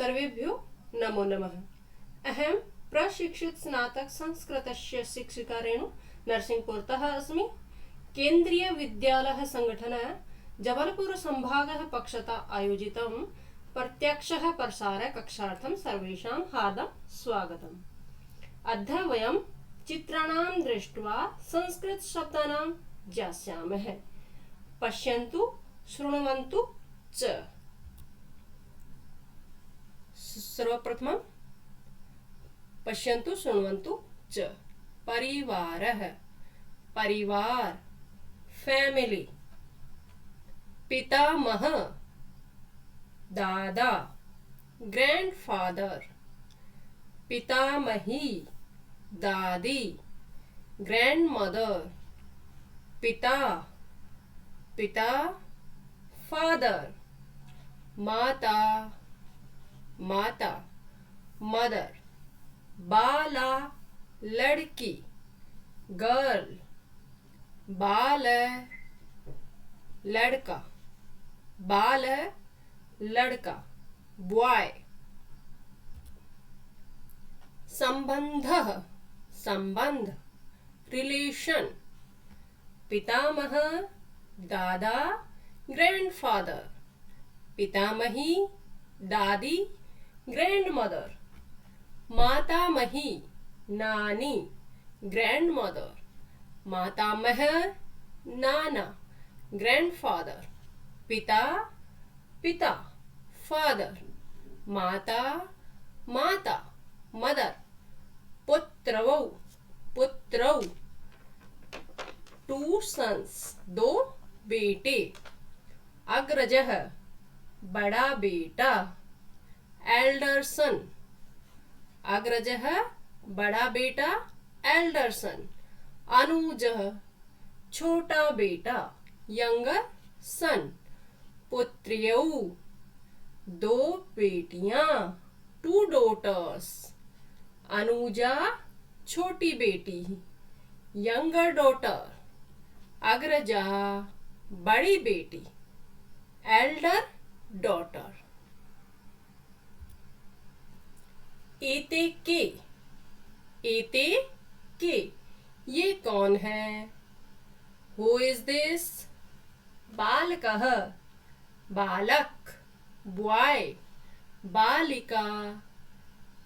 सर्वेभ्यो नमो नमः। अहं प्रशिक्षित स्नातक संस्कृतस्य शिक्षिका रेणु नरसिंहपुरतः अस्मि। केन्द्रीय विद्यालय संगठन जबलपुर संभागः पक्षतः आयोजितं प्रत्यक्षः प्रसार कक्षार्थं सर्वेषां हार्दं स्वागतम्। अद्य वयं चित्राणां दृष्ट्वा संस्कृत शब्दानां ज्ञास्यामः। पश्यन्तु, शृण्वन्तु च। सर्वप्रथमं पश्यन्तु, शृण्वन्तु च। परिवारः, परिवार, फैमिली। पितामह, दादा, ग्रैंडफादर। पितामही, दादी, ग्रैंडमदर। पिता, पिता, फादर। माता, माता, मदर। बाला, लड़की, गर्ल। बाल, लड़का, बाल, लड़का, बॉय। संबंधः, संबंध, रिलेशन। पितामह, दादा, ग्रैंडफादर। पितामही, दादी, ग्रैंडमदर। मातामही, नानी, ग्रैंडमदर। मातामह, नाना, ग्रैंडफादर। पिता, पिता, फादर। माता, माता, मदर। पुत्रवौ, पुत्रौ, टू सन्स, दो बेटे। अग्रजः, बड़ा बेटा, एल्डर सन। अग्रजः, बड़ा बेटा, एल्डर सन। अनुजः, छोटा बेटा, यंगर सन। पुत्र्यौ, दो बेटियां, टू डॉटर्स। अनुजा, छोटी बेटी, यंगर डॉटर। अग्रजा, बड़ी बेटी, एल्डर डॉटर। एते के, एते के, ये कौन है? Who is this? बालकः, बालक, बॉय। बालिका,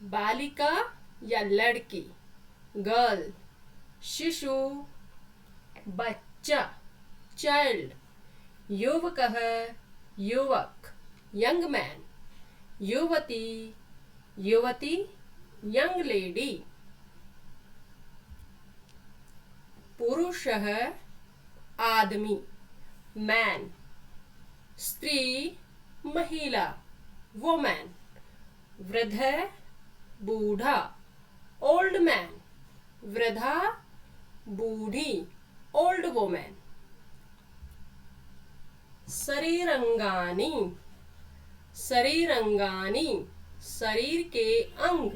बालिका या लड़की, गर्ल। शिशु, बच्चा, चाइल्ड। युवकः, युवक, यंग मैन। युवती, युवती, यंग लेडी। पुरुषः, आदमी, मैन। स्त्री, महिला, वुमैन। वृद्ध, बूढ़ा, ओल्ड मैन। वृद्धा, बूढ़ी, ओल्ड वुमैन। शरीरंगानी, शरीरंगानी, शरीर के अंग,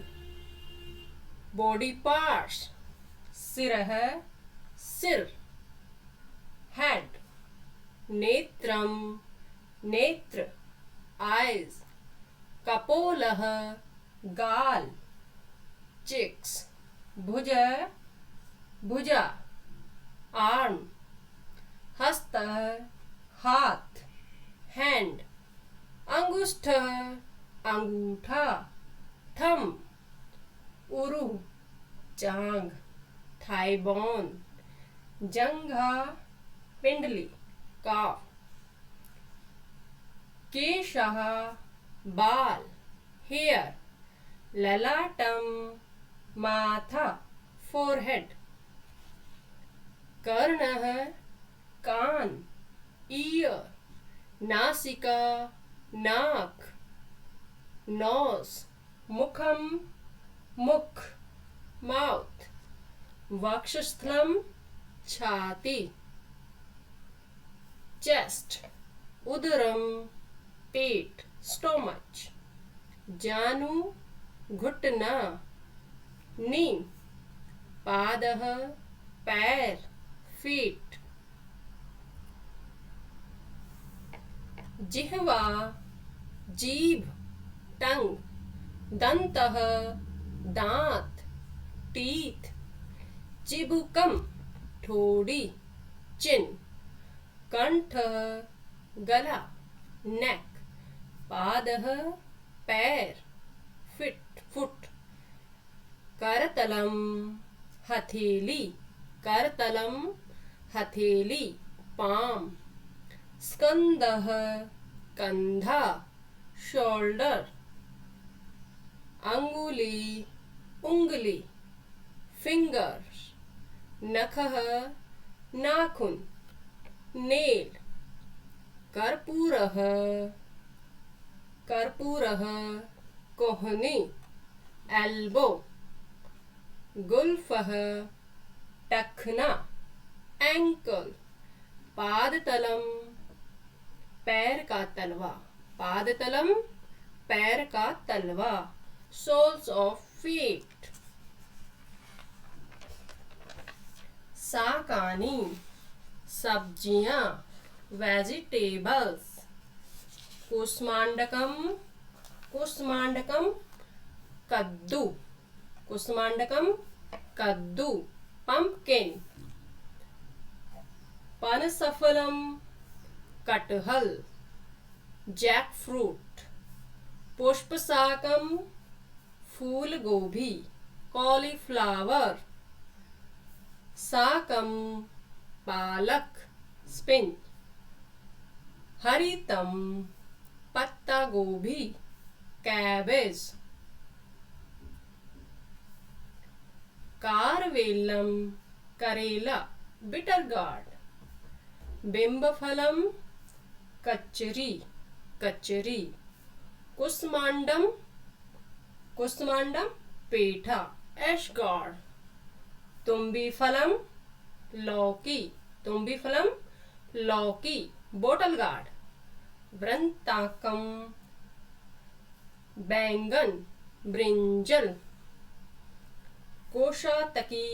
बॉडी पार्ट्स। सिरः, सिर, हेड। नेत्रम, नेत्र, आईज। कपोलः, गाल, चिक्स। भुज, भुजा, आर्म। हस्तः, हाथ, हैंड। अंगुष्ठः, अंगूठा, थंब। उरु, जांघ, थाई बोन। जंघा, पिंडली, काफ। केशः, बाल, हेयर। ललाटम, माथा, फोरहेड। कर्णः, कान, ईयर। नासिका, नाक, नोज। मुखम, मुख, माउथ। वक्षस्थलम, छाती। चेस्ट, उदरम, पेट, स्टोमच। जानु, घुटना, नी। पादः, पैर, फीट। जिह्वा, जीभ, टंग। दंतः दांत, टीथ। चिबुकम ठोड़ी, चिन। कंठः गला, नेक। पादः पैर, फुट। करतलम हथेली, करतलम हथेली, पाम। स्कंदः कंधा, शोल्डर। अंगुली उंगली, फिंगर्स। नखः नाखून, नेल। कर्पूरः कर्पूरः कोहनी, एल्बो। गुल्फः टखना, एंकल। पादतलम पैर का तलवा, पादतलम पैर का तलवा, सोल्स ऑफ फीट। साकानी सब्जियां, वेजिटेबल्स। कुष्मांडकम कुष्मांडकम कद्दू, कुष्मांडकम कद्दू, पंपकिन। पनसफलम कटहल, जैक फ्रूट। पुष्पसाकम फूल गोभी, कॉलीफ्लावर। साकम पालक, स्पिनच। हरितम पत्ता गोभी, कैबेज। कारवेलम करेला, बिटर गार्ड। बिंबफलम कचरी, कचरी। कुष्मांडम कुष्मांडम पेठा, एशगार्ड। तुम्बीफलम लौकी, तुम्बीफलम लौकी, बोटल गार्ड। वृंताकम बैंगन, ब्रिंजल। कोशातकी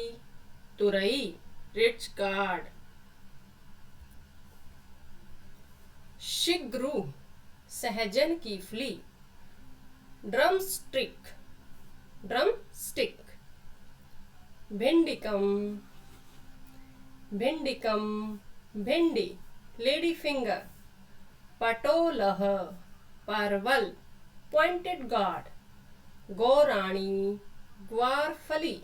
तुरई, रिच गार्ड। शिग्रू सहजन की फली, ड्रम स्टिक। भिंडिकम भिंडिकम भिंडी, लेडी फिंगर। पटोलह परवल, पॉइंटेड गार्ड। गौराणी ग्वारफली,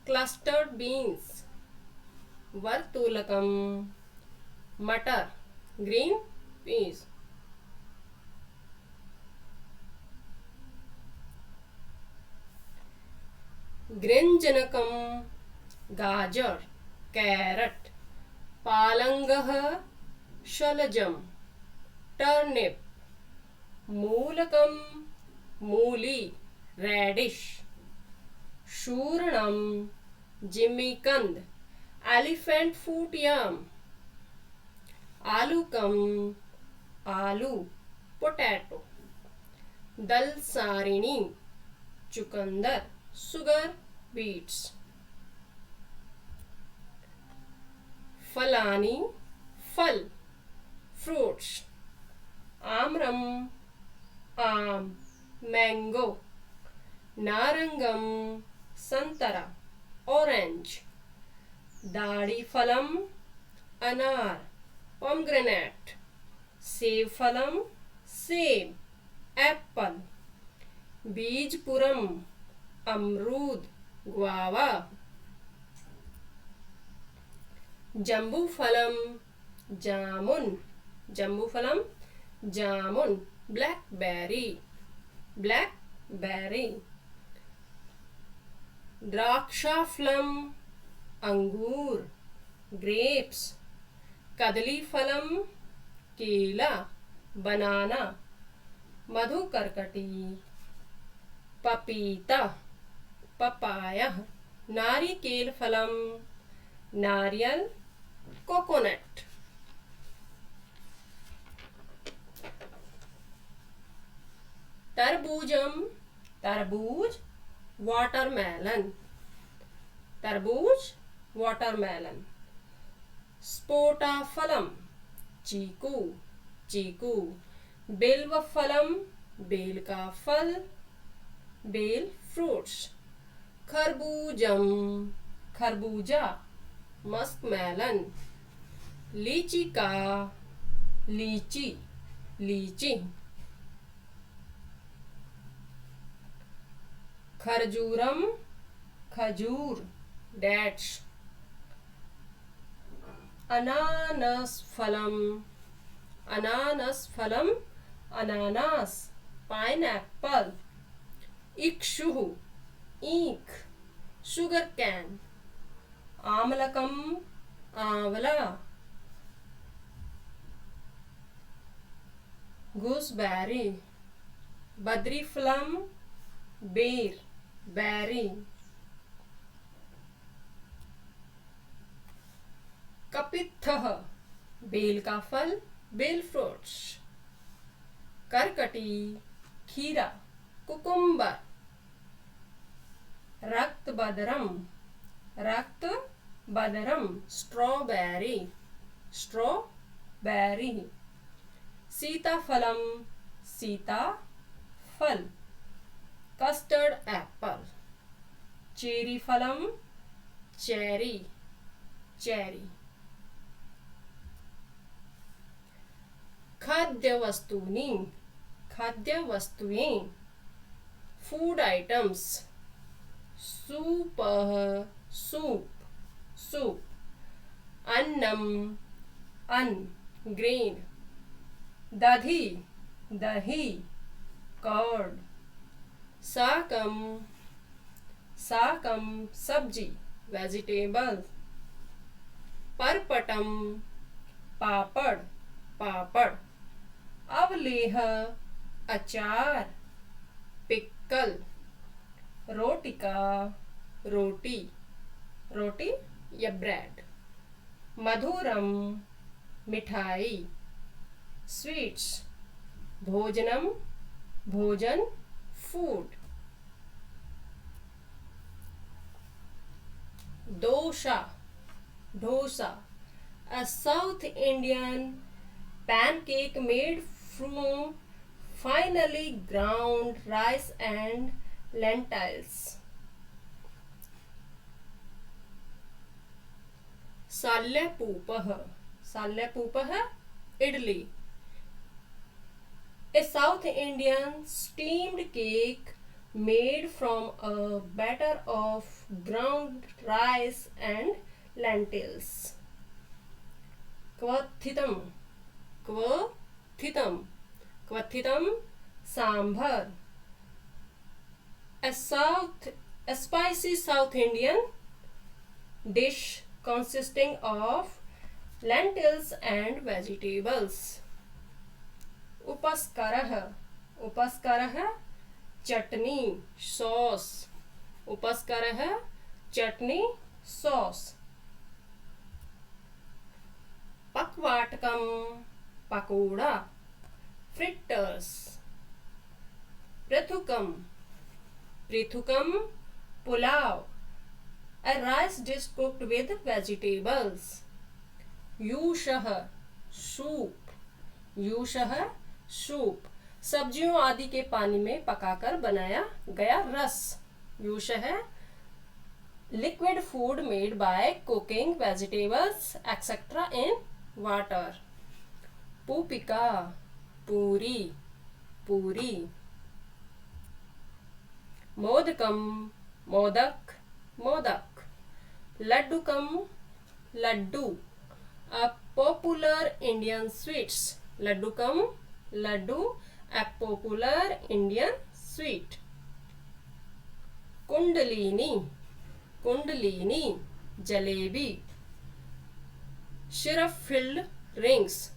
क्लस्टर्ड बीन्स। वर्तुलकम मटर, ग्रीन पीस। गृंजनकम गाजर, कैरट। पालंगः शलजम, टर्निप। मूलकम मूली, रेडिश। शूर्णम जिमीकंद, एलिफेंट फूट याम। आलूकम आलू, पोटैटो। दलसारिणी चुकंदर, सुगर बीट्स। फलानी फल, फ्रूट्स। आम्रम आम, मैंगो। नारंगम संतरा, ऑरेंज। दाढ़ी फलम अनार, पोमग्रेनेट। सेब फलम सेब, एप्पल। बीजपुरम अमरूद, ग्वावा। जम्बूफलम जामुन, जम्बूफलम जामुन। Blackberry, blackberry. द्राक्षाफलम अंगूर, ग्रेप्स। कदलीफलम केला, बनाना। मधुकर्कटी पपीता, पपाया। नारिकेल फलम नारियल, कोकोनट। तरबूजम तरबूज, वाटरमेलन, तरबूज वाटरमेलन। स्पोटाफलम चीकू, चीकू। बिल्वफलम बेल का फल, बेल फ्रूट्स. खरबूजम, खरबूजा. Musk melon. लीची का, लीची, लीची. खरजूरम, खजूर. डेट्स. अनानस फलम, अनानस फलम. अनानास. पाइनएप्पल. इक्षु, ईख. Sugar cane. आमलकम, आंवला. गूसबेरी. बद्रीफलम, बेर, बेरी. कपित्थः, बेल का फल, बेल फ्रूट्स. करकटी, खीरा, कुकुम्बर. रक्त बदरम, रक्त बदरम. Strawberry, strawberry. सीताफलम, सीता फल. Custard apple. चेरी फलम, चेरी, चेरी. खाद्य वस्तूनि, खाद्य वस्तुएं. Food items. Soup, soup, soup. अन्नम, अन्न, ग्रेन. दधी, दही, कर्ड. साकम, साकम, सब्जी, वेजिटेबल. परपटम, पापड़, पापड़. अवलेह, अचार, पिक्कल. रोटिका, रोटी, रोटी या ब्रेड. मधुरम, मिठाई. स्वीट्स, भोजनम, भोजन, food. Dosa, dosa. A South Indian pancake made from finely ground rice and lentils. साल्यपूपः, साल्यपूपः. Idli. A South Indian steamed cake made from a batter of ground rice and lentils. क्वथितम, क्वथितम, क्वथितम. Sambar. A spicy South Indian dish consisting of lentils and vegetables. उपस्करः, उपस्करः. Chutney, sauce. उपस्करः, chutney, sauce. पक्वाटकम, pakora. Fritters. पृथुकम, पृथुकम, pulao. A rice dish cooked with vegetables. यूषः, सूप, यूषः, सूप. सब्जियों आदि के पानी में पकाकर बनाया गया रस. यूषः. Liquid food made by cooking vegetables etc. in water. पूपिका, पूरी, पूरी. मोदकम, मोदक, मोदक. लड्डुकम, laddu. A popular Indian sweets. लड्डुकम, laddu. A popular Indian sweet. कुंडलीनी, कुंडलीनी. जलेबी. syrup filled rings.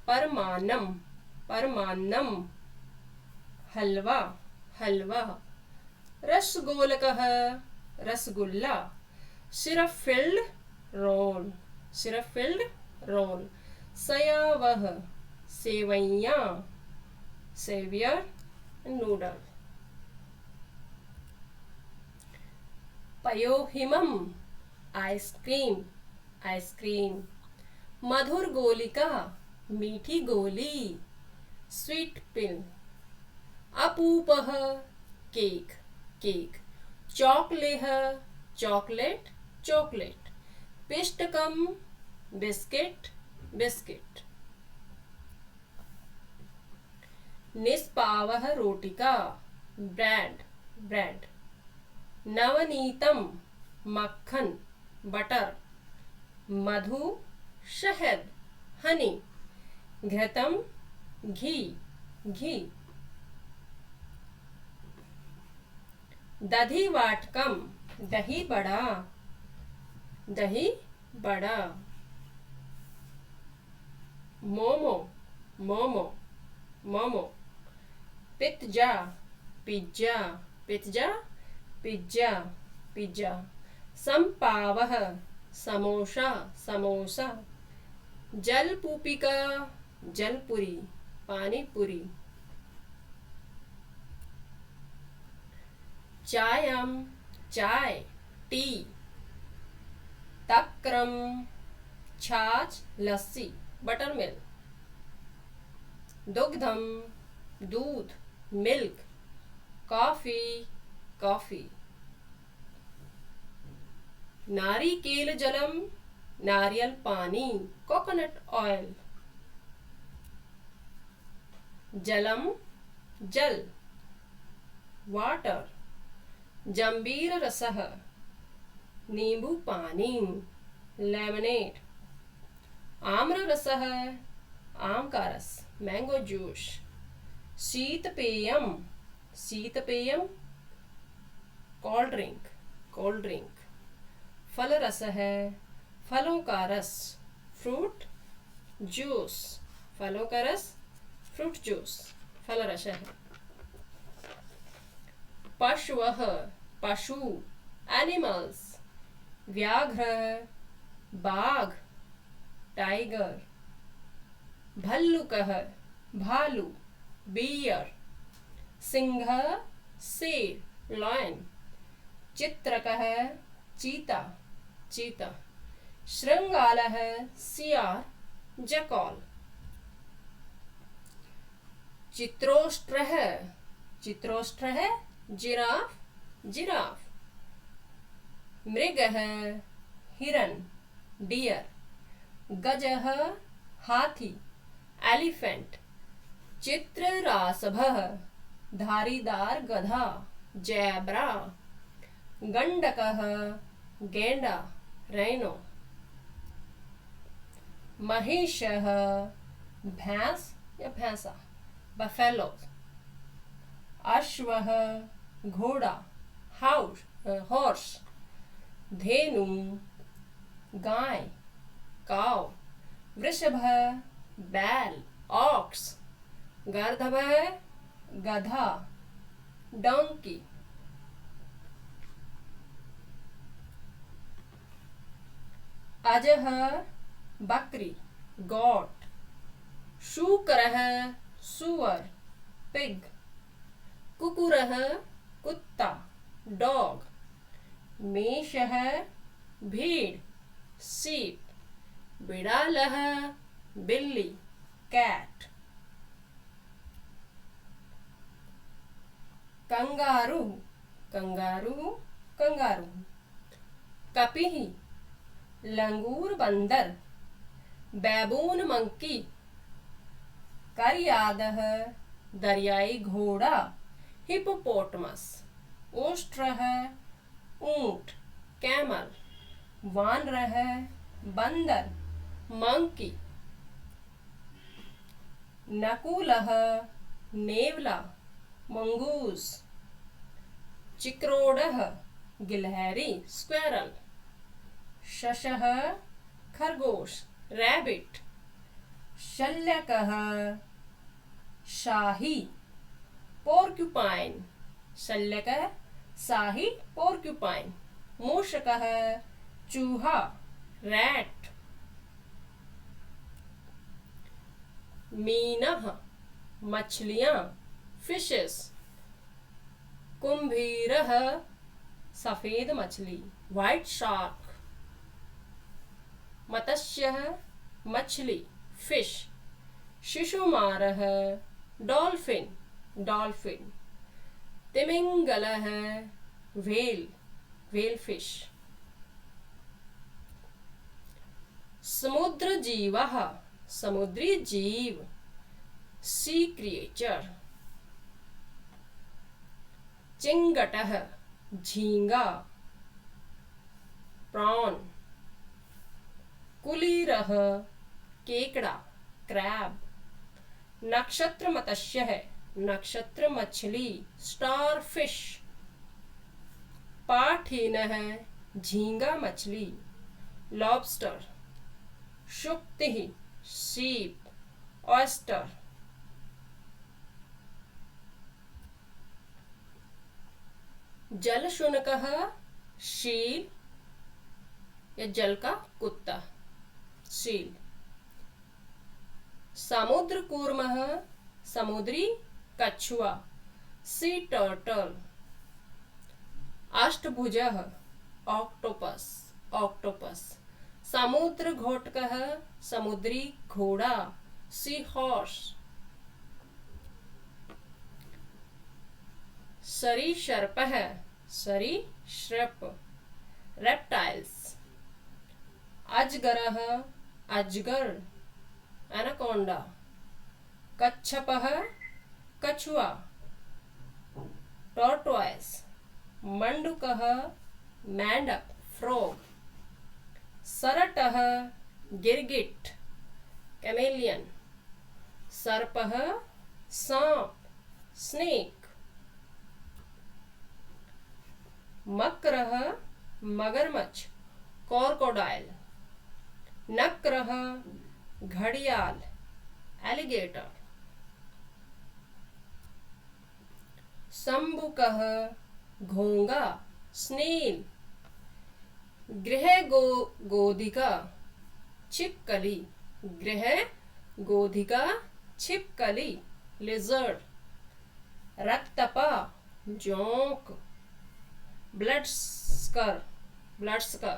परमान्नम, परमान्नम. हलवा, हलवा. रसगोलकः, rasgulla. syrup filled roll, syrup filled roll. सयावह, सेवैयाँ. सेवियर, नूडल. पयोहिमम, आइसक्रीम, आइसक्रीम. मधुर गोलिका, मीठी गोली. Sweet pill. अपूपः केक केक, चॉकलेह चॉकलेट चॉकलेट, पिष्टकम बिस्किट बिस्किट, निष्पावः रोटिका ब्रेड ब्रेड, नवनीतम मक्खन बटर, मधु शहद हनी, घृतम घी घी, दधिवाटकम दही bada dahi bada, momo momo momo, pizza pizza pizza pizza pizza, संपावः समोसा समोसा, जलपूपिका जलपुरी पानी पूरी, चायम चाय टी, तक्रम छाछ लस्सी बटर मिल्क, दुग्धम दूध मिल्क, कॉफी कॉफी, नारिकेल जलम नारियल पानी कोकोनट ऑयल, जलम जल वाटर, जंबीर रसः नींबू पानी लेमनेड, आम्र रसः आम का रस मैंगो जूस, शीतपेयम शीतपेयम कोल्ड ड्रिंक, फल रस है फलों का रस फ्रूट जूस, फलों का रस फ्रूट जूस फल रस है, पशवः पशु एनिमल्स, व्याघ्र बाघ टाइगर, भल्लुकः भालू बियर, सिंह शेर लॉयन, चित्रकः चीता चीता, श्रृंगालः सियार जैकल, चित्रोष्ट्रः जिराफ जिराफ, मृगः हिरन डियर, गजः हाथी एलिफेंट, चित्ररासभः धारीदार गधा जैब्रा, गंडकः गेंडा रैनो, महिषः भैंस या भैंसा बफेलो, अश्वः घोड़ा हॉर्स, धेनु गाय काव, वृषभः बैल ऑक्स, गर्दभः गधा डोंकी, अजः बकरी गॉट, शूकरः सुअर पिग, कुकुरः कुत्ता डॉग, मेषः भेड़ sheep, बिड़ालः बिल्ली कैट, कंगारू कंगारू, कपिह लंगूर बंदर, बैबून मंकी, करयादः दरियाई घोड़ा हिप्पोपोटामस, ओष्ट्रः ऊंट कैमल, वानरः बंदर मंकी, नकुलः नेवला मंगूस, चिक्रोडः गिलहरी स्क्वेरल, शशः खरगोश रैबिट, शल्यकः शाही पोर्क्यूपाइन, शल्यकः शाही पोर्क्यूपाइन, मूषकः चूहा रैट, मीनः मछलियां फिशेस, कुंभीरः सफेद मछली व्हाइट शार्क, मत्स्यः मछली फिश, शिशुमारः डॉल्फिन डॉल्फिन। तिमिंगल है व्हेल, व्हेल फिश। समुद्र जीवः, समुद्री जीव, सी क्रिएचर। चिंगटः झींगा, प्रॉन। कुलीरः केकड़ा, क्रैब। नक्षत्र मत्स्य है, नक्षत्र मछली, स्टार फिश। पाठहीन है झींगा मछली, लॉबस्टर। शुक्ति sheep, oyster. जल शुनकः शील या जल का कुत्ता, सील। समुद्र कूर्मः समुद्री कछुआ, सी टर्टल। अष्टभुजः ऑक्टोपस, ऑक्टोपस। समुद्र घोटकः समुद्री घोड़ा, सी हॉर्स। सरीसृपः सरीसृप, रेप्टाइल्स। अजगरः अजगर, एनाकोंडा। कच्छपः कछुआ, टॉर्टोइस। मंडूकः मेंढक, फ्रॉग। सरटः गिरगिट, कैमेलियन। सर्पः सांप, स्नेक। मकरः मगरमच्छ, क्रोकोडाइल। नक्रः घड़ियाल, एलिगेटर। संबुकः घोंगा, स्नेल। गृह गोधिका छिपकली, गृह गोधिका छिपकली, लिजर्ड। रक्तपा जोंक, ब्लडस्कर, ब्लडस्कर।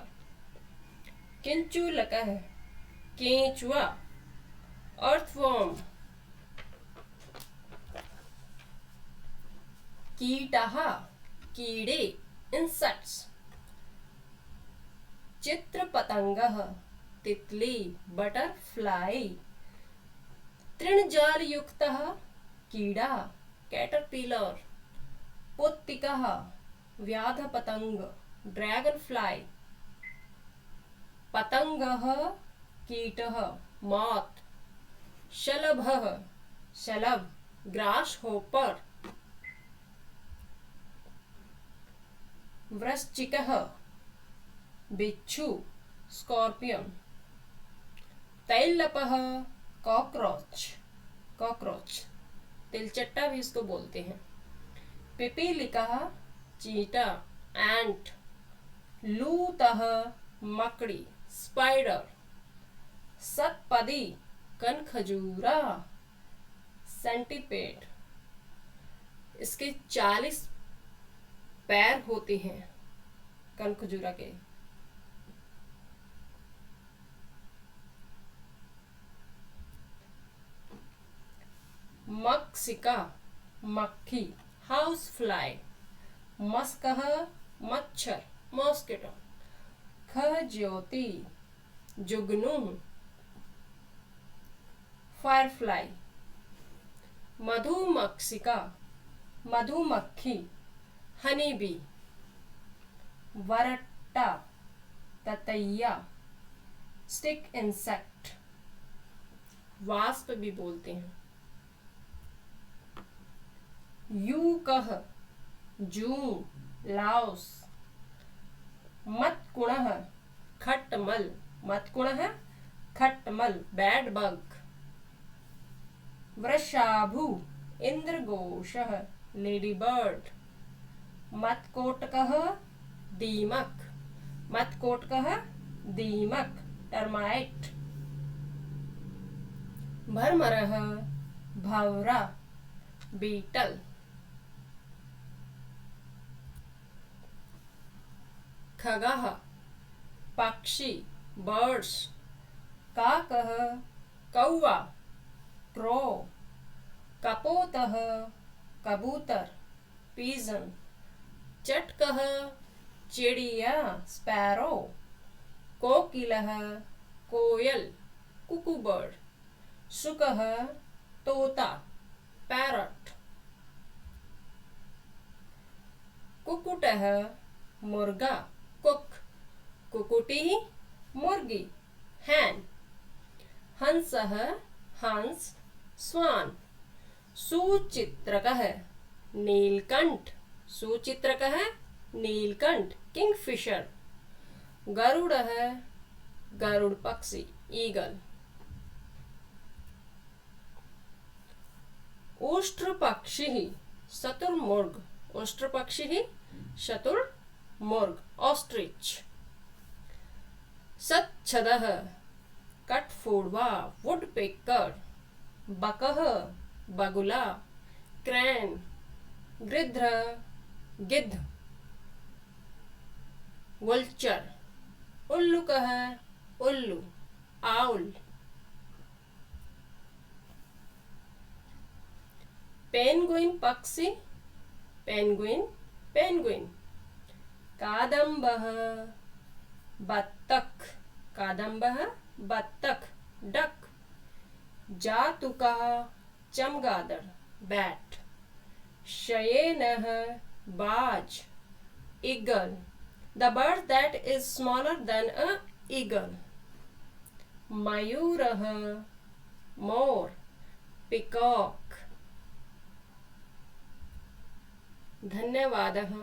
किंचुलकः केंचुआ, अर्थवर्म। कीटः कीड़े, इंसेक्ट्स। चित्रपतंगः तितली, बटरफ्लाई। तृणजालयुक्तः कीड़ा, कैटरपिलर। पुत्तिकः व्याधपतंग, ड्रैगन फ्लाई। पतंगः कीटः, मॉथ। शलभः शलभ, ग्रास होपर। वृश्चिकः बिच्छू, स्कॉर्पियन। तैलपः कॉकरोच, कॉकरोच। तिलचट्टा भी इसको बोलते हैं। पिपीलिका चीटा, एंट। लूतः मकड़ी, स्पाइडर। सतपदी कनखजूरा, सेंटीपेड। इसके 40 पैर होते हैं कनखजूरा के। मक्सिका मक्खी, हाउस फ्लाई। मस्कः मच्छर, मॉस्किटो। खज्योति जुगनू, फायरफ्लाई। मधुमक्षिका मधुमक्खी, हनी बी। वरट्टा ततैया, स्टिक इंसेक्ट। वास्प भी बोलते हैं। यूकः जूं, लाओस। मतकुणः खटमल, मतकुणः खटमल, बैड बग। वृषाभु इंद्रघोषः, लेडी बर्ड। मतकोटकः दीमक, मतकोटकः दीमक, टर्माइट। भरमरः भंवरा, बीटल। खगः पक्षी, बर्ड्स। काकः कौवा, क्रो। कपोतः कबूतर pigeon, चटकः चिड़िया sparrow, कोकिलः कोयल cuckoo bird, शुकः तोता parrot, कुक्कुटः मुर्गा cook, कुक्कुटी मुर्गी hen, हंसः हंस स्वान, सुचित्रकः नीलकंठ, सुचित्रकः नीलकंठ किंगफिशर, गरुड़ः गरुड़ पक्षी ईगल, उष्ट्रपक्षिः शतुरमुर्ग, उष्ट्रपक्षिः शतुरमुर्ग ऑस्ट्रिच, सच्छदः कठफोड़वा वुडपेकर, बकः बगुला क्रैन, गृध्र गिद्ध, वल्चर, उल्लुकः उल्लू आउल, पेंगुइन पक्षी पेंगुइन पेंगुइन, कादम्बः बत्तख, कादम्बः बत्तख डक, जातुकः चमगादड़ बैट, शयेनः बाज eagle, the bird that is smaller than a eagle, मयूरः more peacock। धन्यवादः।